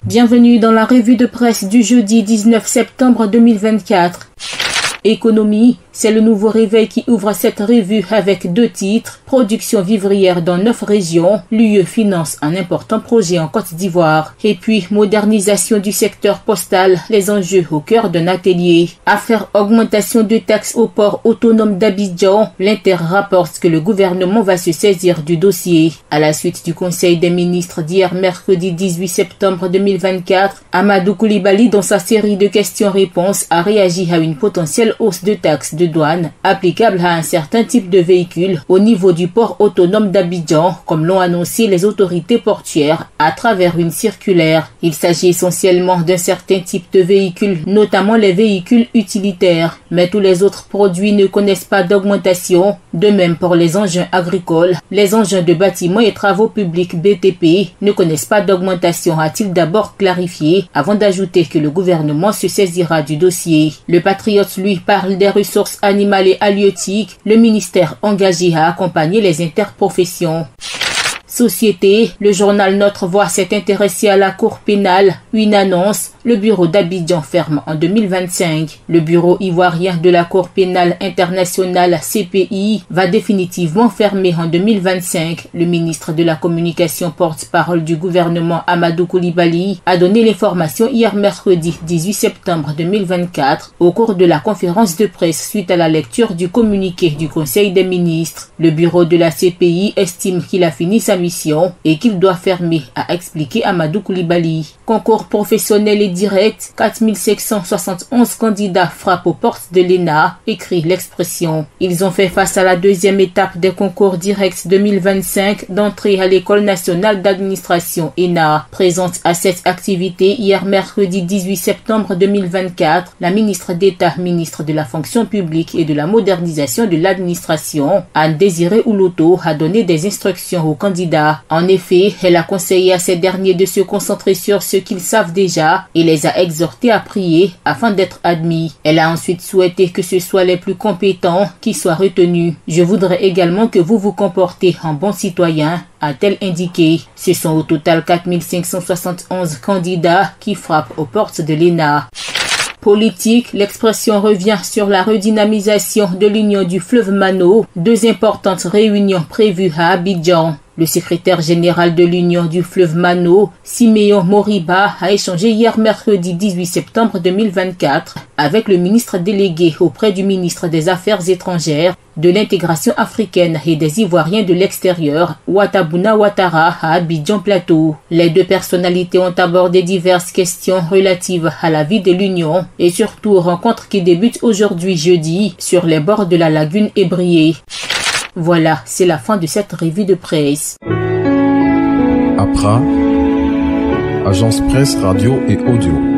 Bienvenue dans la revue de presse du jeudi 19 septembre 2024. Économie, c'est le nouveau réveil qui ouvre cette revue avec 2 titres. Production vivrière dans 9 régions. L'UE finance un important projet en Côte d'Ivoire. Et puis, modernisation du secteur postal, les enjeux au cœur d'un atelier. Affaire augmentation de taxes au port autonome d'Abidjan, l'Inter rapporte que le gouvernement va se saisir du dossier. À la suite du Conseil des ministres d'hier mercredi 18 septembre 2024, Amadou Coulibaly, dans sa série de questions-réponses, a réagi à une potentielle hausse de taxes de douane applicable à un certain type de véhicules au niveau du port autonome d'Abidjan, comme l'ont annoncé les autorités portuaires à travers une circulaire. Il s'agit essentiellement d'un certain type de véhicules, notamment les véhicules utilitaires, mais tous les autres produits ne connaissent pas d'augmentation. De même pour les engins agricoles, les engins de bâtiments et travaux publics BTP ne connaissent pas d'augmentation, a-t-il d'abord clarifié, avant d'ajouter que le gouvernement se saisira du dossier. Le Patriote, lui, parle des ressources animales et halieutiques, le ministère engagé à accompagner les interprofessions. Société, le journal Notre Voix s'est intéressé à la Cour pénale. Une annonce, le bureau d'Abidjan ferme en 2025. Le bureau ivoirien de la Cour pénale internationale CPI va définitivement fermer en 2025. Le ministre de la Communication porte-parole du gouvernement Amadou Coulibaly a donné l'information hier mercredi 18 septembre 2024 au cours de la conférence de presse suite à la lecture du communiqué du Conseil des ministres. Le bureau de la CPI estime qu'il a fini sa mission et qu'il doit fermer, a expliqué Amadou Coulibaly. Concours professionnel et direct, 4571 candidats frappent aux portes de l'ENA, écrit l'Expression. Ils ont fait face à la deuxième étape des concours directs 2025 d'entrée à l'École nationale d'administration ENA. Présente à cette activité hier mercredi 18 septembre 2024, la ministre d'État, ministre de la fonction publique et de la modernisation de l'administration, Anne-Désirée Ouloto, a donné des instructions aux candidats. En effet, elle a conseillé à ces derniers de se concentrer sur ce qu'ils savent déjà et les a exhortés à prier afin d'être admis. Elle a ensuite souhaité que ce soit les plus compétents qui soient retenus. Je voudrais également que vous vous comportez en bon citoyen, a-t-elle indiqué. Ce sont au total 4571 candidats qui frappent aux portes de l'ENA. Politique, l'Expression revient sur la redynamisation de l'Union du fleuve Mano. 2 importantes réunions prévues à Abidjan. Le secrétaire général de l'Union du fleuve Mano, Siméon Moriba, a échangé hier mercredi 18 septembre 2024 avec le ministre délégué auprès du ministre des Affaires étrangères, de l'intégration africaine et des Ivoiriens de l'extérieur, Ouattabouna Ouattara, à Abidjan Plateau. Les 2 personnalités ont abordé diverses questions relatives à la vie de l'Union et surtout rencontre qui débute aujourd'hui jeudi sur les bords de la lagune Ébriée. Voilà, c'est la fin de cette revue de presse. APRA, Agence Presse Radio et Audio.